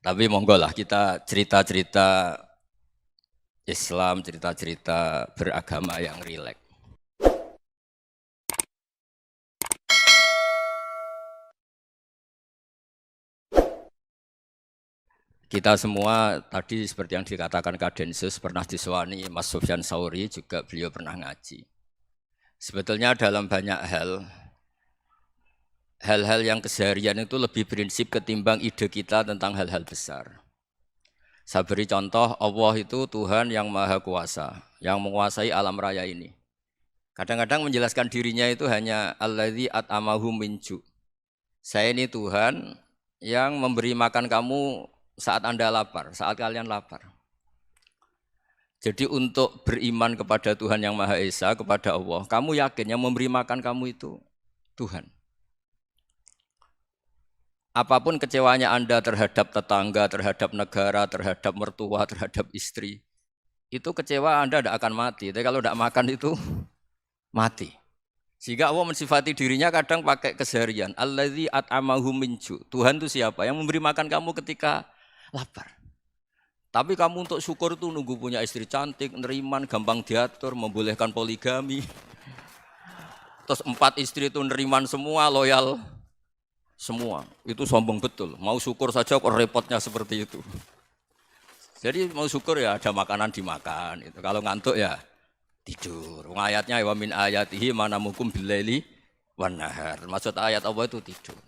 Tapi monggo lah kita cerita-cerita Islam, cerita-cerita beragama yang rileks. Kita semua tadi seperti yang dikatakan Kak Densus pernah disewani Mas Sufyan Sauri, juga beliau pernah ngaji. Sebetulnya dalam banyak hal-hal yang keseharian itu lebih prinsip ketimbang ide kita tentang hal-hal besar. Saya beri contoh, Allah itu Tuhan yang Maha Kuasa, yang menguasai alam raya ini. Kadang-kadang menjelaskan dirinya itu hanya alladzi at'amahum min ju'. Saya ini Tuhan yang memberi makan kamu saat Anda lapar, saat kalian lapar. Jadi untuk beriman kepada Tuhan yang Maha Esa, kepada Allah, kamu yakin yang memberi makan kamu itu Tuhan. Apapun kecewanya Anda terhadap tetangga, terhadap negara, terhadap mertua, terhadap istri, itu kecewa Anda tidak akan mati. Tapi kalau tidak makan itu mati. Sehingga Allah mensifati dirinya kadang pakai keseharian. Alladzi at'amahum min ju'. Tuhan itu siapa? Yang memberi makan kamu ketika lapar. Tapi kamu untuk syukur itu nunggu punya istri cantik, neriman, gampang diatur, membolehkan poligami. Terus 4 istri itu neriman semua, loyal semua. Itu sombong betul. Mau syukur saja kok repotnya seperti itu. Jadi mau syukur ya ada makanan dimakan. Itu. Kalau ngantuk ya tidur. Ayatnya wa min ayatihi manamukum billaili wan nahar. Maksud ayat Allah itu tidur.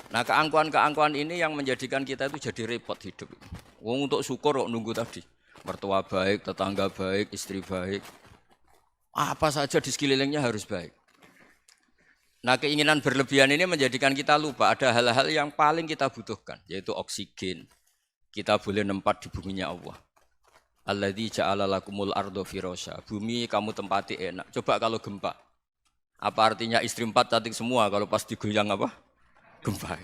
Nah, keangkuhan-keangkuhan ini yang menjadikan kita itu jadi repot hidup. Wong untuk syukur kok nunggu tadi. Mertua baik, tetangga baik, istri baik. Apa saja di sekelilingnya harus baik. Nah, keinginan berlebihan ini menjadikan kita lupa ada hal-hal yang paling kita butuhkan, yaitu oksigen. Kita boleh nempat di buminya Allah. Alladzi ja'ala lakumul ardo firasya. Bumi kamu tempati enak. Coba kalau gempa. Apa artinya istri 4 cantik semua kalau pas digoyang apa? Gempa.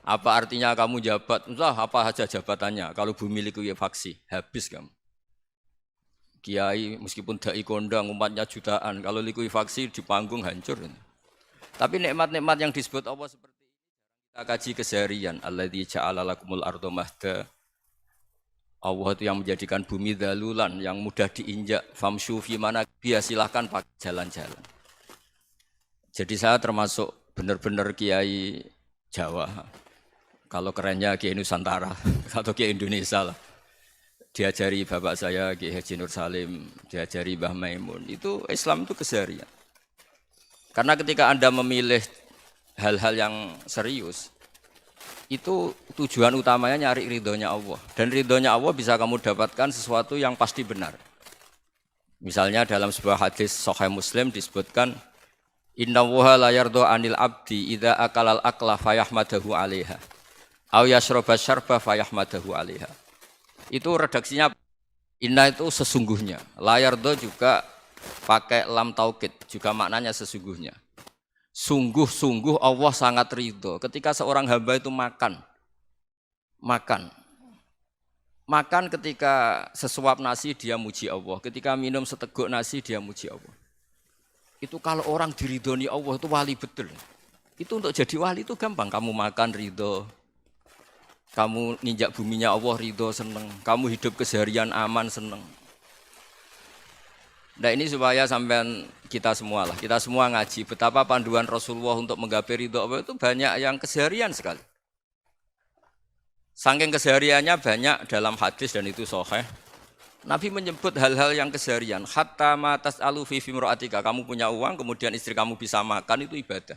Apa artinya kamu jabat? Entah apa saja jabatannya. Kalau bumi likuifaksi, habis kamu. Kiai meskipun dai kondang umatnya jutaan, kalau likuifaksi di panggung hancur. Tapi nikmat-nikmat yang disebut Allah seperti ini kita kaji keseharian. Alladzi ja'ala lakumul ardo mahda. Allah itu yang menjadikan bumi dalulan, yang mudah diinjak. Famshu fi mana biya, silahkan pakai jalan-jalan. Jadi saya termasuk benar-benar kiai Jawa. Kalau kerennya Kiai Nusantara atau Kiai Indonesia lah. Diajari bapak saya Kiai Haji Nur Salim, diajari Mbah Maimun. Itu Islam itu keseharian. Karena ketika Anda memilih hal-hal yang serius, itu tujuan utamanya nyari ridhonya Allah. Dan ridhonya Allah bisa kamu dapatkan sesuatu yang pasti benar. Misalnya dalam sebuah hadis Sahih Muslim disebutkan, Inna Allaha la yardo anil abdi idza akalal akla fayahmadahu alaiha aw yashroba syarba fayahmadahu alaiha. Itu redaksinya inna itu sesungguhnya. La yardo juga pakai lam taukid, juga maknanya sesungguhnya. Sungguh-sungguh Allah sangat ridho ketika seorang hamba itu makan ketika sesuap nasi dia muji Allah, ketika minum seteguk nasi dia muji Allah. Itu kalau orang diridhoni Allah itu wali betul. Itu untuk jadi wali itu gampang. Kamu makan ridho, kamu nginjak buminya Allah ridho seneng, kamu hidup keseharian aman seneng. Nah ini supaya sampean kita semua ngaji betapa panduan Rasulullah untuk menggapai ridho Allah itu banyak yang keseharian sekali. Saking kesehariannya banyak dalam hadis dan itu sahih. Nabi menyebut hal-hal yang keseharian. Hatta ma tas'alu fi imra'atika. Kamu punya uang, kemudian istri kamu bisa makan, itu ibadah.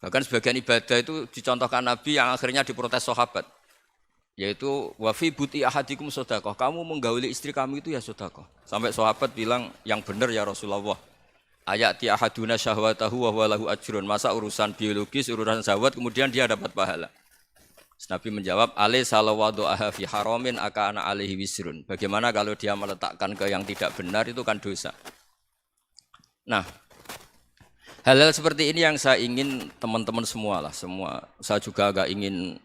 Bahkan sebagian ibadah itu dicontohkan Nabi yang akhirnya diprotes sahabat. Yaitu wa fi buti ahadikum sedekah. Kamu menggauli istri kamu itu ya sedekah. Sampai sahabat bilang, yang benar ya Rasulullah. Ayati ahaduna syahwatahu wa huwa lahu ajrun. Masa urusan biologis, urusan syahwat kemudian dia dapat pahala. Nabi menjawab, alaih salawadu'aha fi haramin aka'ana alaihi wisrun. Bagaimana kalau dia meletakkan ke yang tidak benar, itu kan dosa. Nah, hal-hal seperti ini yang saya ingin teman-teman semua lah. Saya juga agak ingin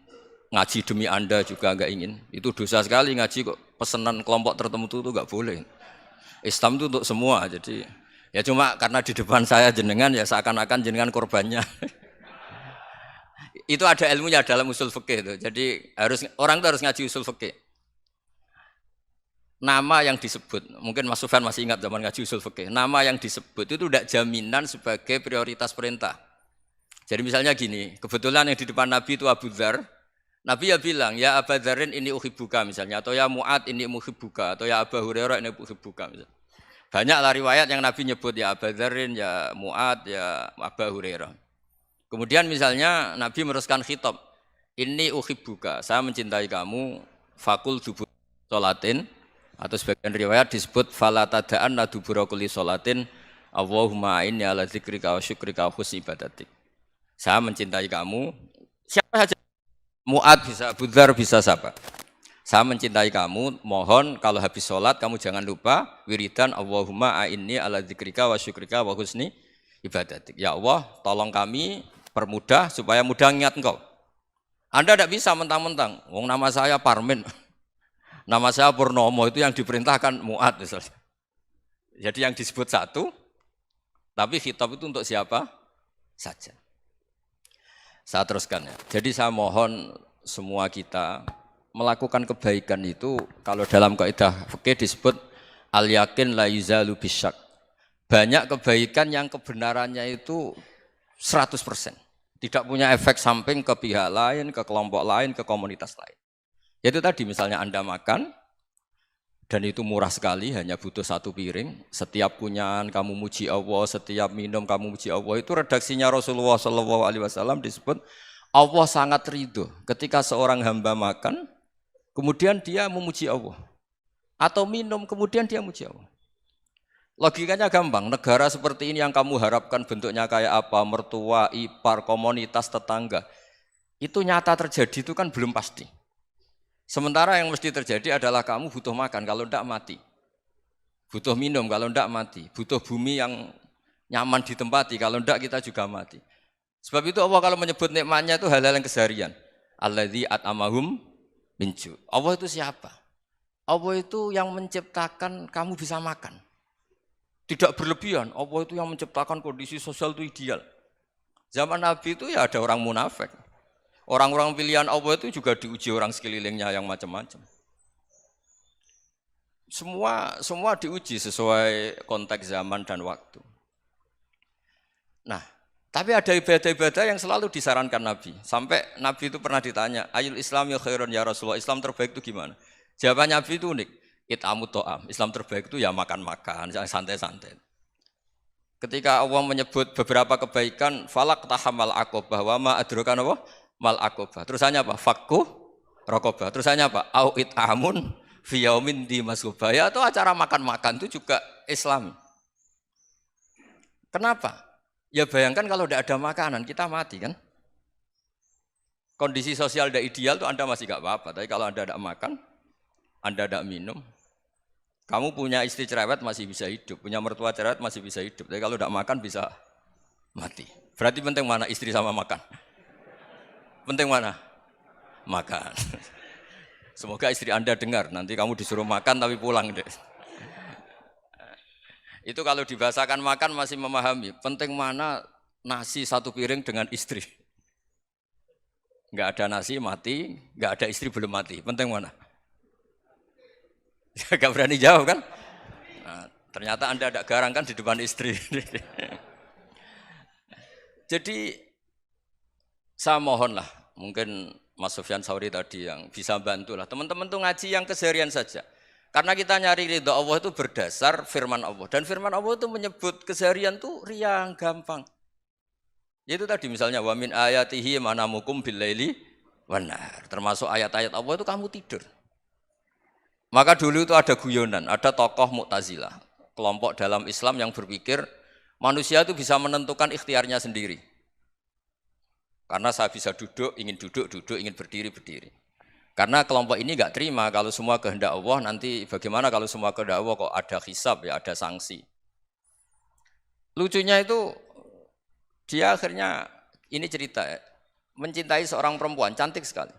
ngaji demi Anda juga agak ingin. Itu dosa sekali ngaji kok pesanan kelompok tertentu itu enggak boleh. Islam itu untuk semua, jadi ya cuma karena di depan saya jenengan ya seakan-akan jenengan korbannya. Itu ada ilmunya dalam usul fikih itu. Jadi orang itu harus ngaji usul fikih. Nama yang disebut, mungkin Mas Sufyan masih ingat zaman ngaji usul fikih. Nama yang disebut itu tidak jaminan sebagai prioritas perintah. Jadi misalnya gini, kebetulan yang di depan Nabi itu Abu Dzar. Nabi ya bilang, ya Abu Dzarin ini uhibbuka misalnya, atau ya Mu'ad ini muhibbuka, atau ya Abu Hurairah ini uhibbuka misalnya. Banyaklah riwayat yang Nabi nyebut ya Abu Dzarin, ya Mu'ad, ya Abu Hurairah. Kemudian misalnya Nabi meneruskan khitab, ini uhibbuka, saya mencintai kamu, fakul dubur sholatin, atau sebagian riwayat disebut fala tada'anna dubura kulli sholatin, Allahumma inni ala dzikrika wa syukrika wa husni ibadatik. Saya mencintai kamu, siapa saja, Mu'ad bisa, Abu Dzar bisa siapa. Saya mencintai kamu, mohon kalau habis sholat kamu jangan lupa wiridan Allahumma a'inni ala dzikrika wa syukrika wa husni ibadatik. Ya Allah, tolong kami permudah supaya mudah ingat engkau. Anda tidak bisa mentang-mentang, wong nama saya Parmin, nama saya Purnomo, itu yang diperintahkan Mu'ad misalnya. Jadi yang disebut satu, tapi khitab itu untuk siapa saja. Saya teruskan ya. Jadi saya mohon semua kita melakukan kebaikan itu, kalau dalam kaidah fikih disebut al-yakin la yuzalu bisyak. Banyak kebaikan yang kebenarannya itu 100%. Tidak punya efek samping ke pihak lain, ke kelompok lain, ke komunitas lain. Yaitu tadi misalnya Anda makan, dan itu murah sekali, hanya butuh satu piring. Setiap kunyahan kamu muji Allah, setiap minum kamu muji Allah. Itu redaksinya Rasulullah SAW disebut Allah sangat ridho ketika seorang hamba makan, kemudian dia memuji Allah. Atau minum, kemudian dia muji Allah. Logikanya gampang, negara seperti ini yang kamu harapkan bentuknya kayak apa, mertua, ipar, komunitas, tetangga. Itu nyata terjadi itu kan belum pasti. Sementara yang mesti terjadi adalah kamu butuh makan, kalau tidak mati. Butuh minum, kalau tidak mati. Butuh bumi yang nyaman ditempati, kalau tidak kita juga mati. Sebab itu Allah kalau menyebut nikmatnya itu hal-hal yang keseharian. Alladzi at'amahum min ju'. Allah itu siapa? Allah itu yang menciptakan kamu bisa makan. Tidak berlebihan, Allah itu yang menciptakan kondisi sosial itu ideal. Zaman Nabi itu ya ada orang munafik. Orang-orang pilihan Allah itu juga diuji orang sekelilingnya yang macam-macam. Semua diuji sesuai konteks zaman dan waktu. Nah, tapi ada ibadah-ibadah yang selalu disarankan Nabi. Sampai Nabi itu pernah ditanya, ayul Islam ya khairun ya Rasulullah, Islam terbaik itu gimana? Jawaban Nabi itu unik, it'amut to'am. Islam terbaik itu ya makan-makan, santai-santai. Ketika Allah menyebut beberapa kebaikan, falak tahamal aqobah, wa ma adroka apa? Mal aqobah. Terusannya apa? Fakku rokobah. Terusannya apa? Au it'amun fi yaumin di masubah. Ya itu acara makan-makan itu juga Islam. Kenapa? Ya bayangkan kalau tidak ada makanan, kita mati kan? Kondisi sosial tidak ideal itu Anda masih gak apa-apa. Tapi kalau Anda tidak makan, Anda tidak minum, kamu punya istri cerewet masih bisa hidup, punya mertua cerewet masih bisa hidup. Tapi kalau tidak makan bisa mati. Berarti penting mana istri sama makan? Penting mana? Makan. Semoga istri Anda dengar, nanti kamu disuruh makan tapi pulang deh. Itu kalau dibahasakan makan masih memahami. Penting mana nasi satu piring dengan istri. Enggak ada nasi mati, enggak ada istri belum mati. Penting mana? Enggak berani jawab kan? Nah, ternyata Anda ada garang kan di depan istri. Jadi saya mohonlah, mungkin Mas Sufyan Sauri tadi yang bisa bantulah. Teman-teman tuh ngaji yang keseharian saja. Karena kita nyari ridha Allah itu berdasar firman Allah. Dan firman Allah itu menyebut keseharian itu riang, gampang. Yaitu tadi misalnya wa min ayatihi manamukum billaili wanar. Termasuk ayat-ayat Allah itu kamu tidur. Maka dulu itu ada guyonan, ada tokoh Mu'tazilah, kelompok dalam Islam yang berpikir manusia itu bisa menentukan ikhtiarnya sendiri. Karena saya bisa duduk, ingin berdiri, berdiri. Karena kelompok ini enggak terima kalau semua kehendak Allah, nanti bagaimana kalau semua kehendak Allah kok ada hisab, ya ada sanksi. Lucunya itu dia akhirnya, ini cerita ya, mencintai seorang perempuan, cantik sekali.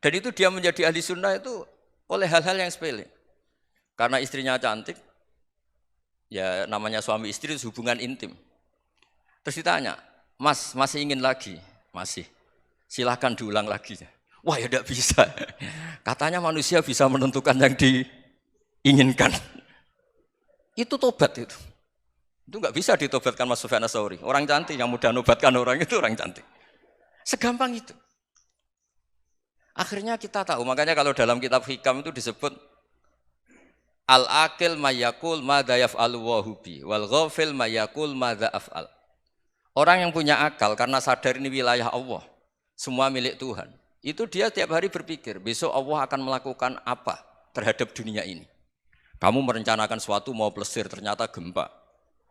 Dan itu dia menjadi ahli sunnah itu oleh hal-hal yang sepele. Karena istrinya cantik, ya namanya suami istri itu hubungan intim. Terus ditanya, Mas, masih ingin lagi? Masih. Silahkan diulang lagi. Wah ya tidak bisa. Katanya manusia bisa menentukan yang diinginkan. Itu tobat itu. Itu nggak bisa ditobatkan Mas Sufyan Ats-Tsauri. Orang cantik yang mudah nobatkan orang itu orang cantik. Segampang itu. Akhirnya kita tahu, makanya kalau dalam kitab Hikam itu disebut al-aqil mayakul madza yaf'alu wa hubi wal ghafil mayakul madza af'al. Orang yang punya akal karena sadar ini wilayah Allah, semua milik Tuhan. Itu dia tiap hari berpikir, besok Allah akan melakukan apa terhadap dunia ini. Kamu merencanakan suatu mau plesir ternyata gempa.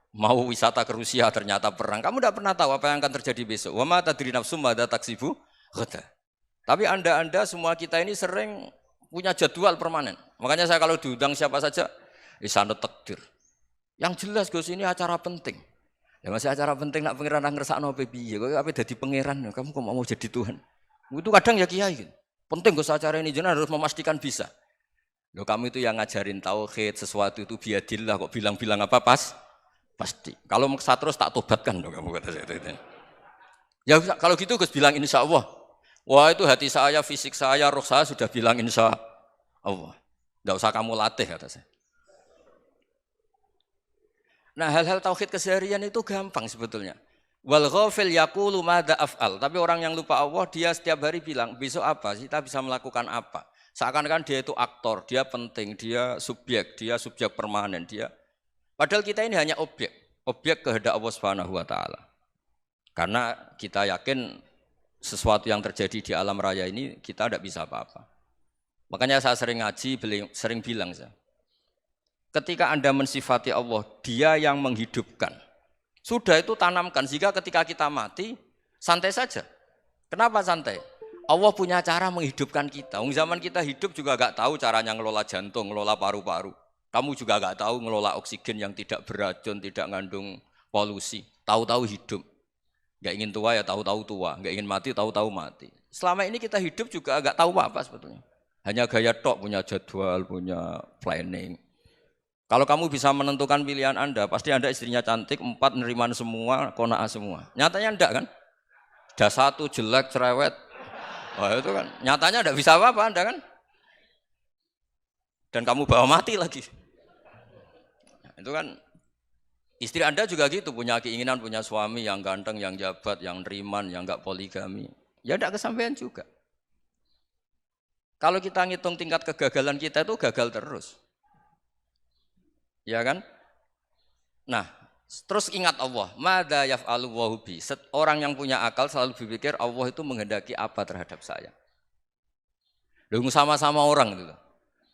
Mau wisata ke Rusia ternyata perang. Kamu tidak pernah tahu apa yang akan terjadi besok. Wa ma tadri nafsum madza taksibu ghadan. Tapi anda semua kita ini sering punya jadwal permanen. Makanya saya kalau diundang siapa saja, sana takdir. Yang jelas Gus ini acara penting. Ya masih acara penting nak pangeran ngersakno piye? Kok ape dadi pangeran? Kamu kok mau jadi Tuhan? Itu kadang ya kiai. Penting Gus acara ini jenengan harus memastikan bisa. Loh kamu itu yang ngajarin tauhid, sesuatu itu biadillah kok bilang-bilang apa pasti. Kalau maksa terus tak tobatkan dong kamu kata saya itu. Ya kalau gitu Gus bilang insya Allah. Wah itu hati saya, fisik saya, roh saya sudah bilang insya Allah. Tidak usah kamu latih kata saya. Nah hal-hal tauhid keseharian itu gampang sebetulnya. Wal ghafil yaqulu madza af'al. Tapi orang yang lupa Allah dia setiap hari bilang besok apa? Kita bisa melakukan apa? Seakan-akan dia itu aktor, dia penting, dia subjek permanen, dia. Padahal kita ini hanya objek kehendak Allah Subhanahu wa taala. Karena kita yakin sesuatu yang terjadi di alam raya ini kita tidak bisa apa-apa. Makanya saya sering ngaji, sering bilang saya. Ketika Anda mensifati Allah, Dia yang menghidupkan. Sudah itu tanamkan sehingga ketika kita mati santai saja. Kenapa santai? Allah punya cara menghidupkan kita. Zaman kita hidup juga gak tahu caranya ngelola jantung, ngelola paru-paru. Kamu juga gak tahu ngelola oksigen yang tidak beracun, tidak mengandung polusi. Tahu-tahu hidup. Gak ingin tua ya tahu-tahu tua. Gak ingin mati tahu-tahu mati. Selama ini kita hidup juga gak tahu apa sebetulnya. Hanya gaya tok, punya jadwal, punya planning. Kalau kamu bisa menentukan pilihan Anda, pasti Anda istrinya cantik, 4 neriman semua, kona'ah semua. Nyatanya enggak kan? Ada 1 jelek, cerewet. Wah itu kan, nyatanya enggak bisa apa-apa Anda kan? Dan kamu bawa mati lagi. Nah, itu kan istri Anda juga gitu, punya keinginan punya suami yang ganteng, yang jabat, yang neriman, yang enggak poligami. Ya enggak kesampaian juga. Kalau kita ngitung tingkat kegagalan kita itu gagal terus. Ya kan? Nah, terus ingat Allah, madza yaf'alu wa hubi. Orang yang punya akal selalu berpikir Allah itu menghendaki apa terhadap saya. Loh sama-sama orang itu.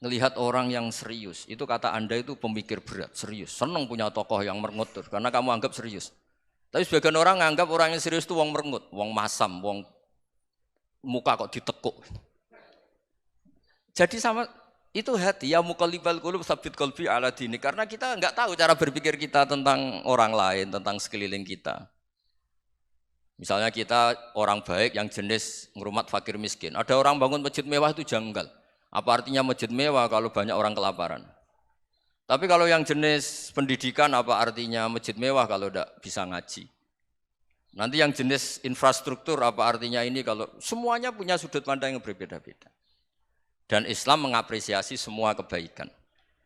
Ngelihat orang yang serius, itu kata Anda itu pemikir berat, serius. Senang punya tokoh yang merengut karena kamu anggap serius. Tapi sebagian orang anggap orang yang serius itu wong merengut, wong masam, wong muka kok ditekuk. Jadi sama itu hati ya muqallibal qulub tsabbit qalbi ala dini, karena kita enggak tahu cara berpikir kita tentang orang lain, tentang sekeliling kita. Misalnya kita orang baik yang jenis ngrumat fakir miskin. Ada orang bangun masjid mewah itu janggal. Apa artinya masjid mewah kalau banyak orang kelaparan? Tapi kalau yang jenis pendidikan apa artinya masjid mewah kalau tidak bisa ngaji? Nanti yang jenis infrastruktur apa artinya ini kalau semuanya punya sudut pandang yang berbeda-beda. Dan Islam mengapresiasi semua kebaikan.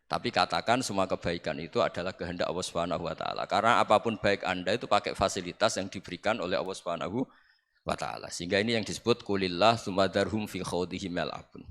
Tapi katakan semua kebaikan itu adalah kehendak Allah Subhanahu wa taala. Karena apapun baik Anda itu pakai fasilitas yang diberikan oleh Allah Subhanahu wa taala. Sehingga ini yang disebut qulillah tsumma dzarhum fi khawdihim yal'abun.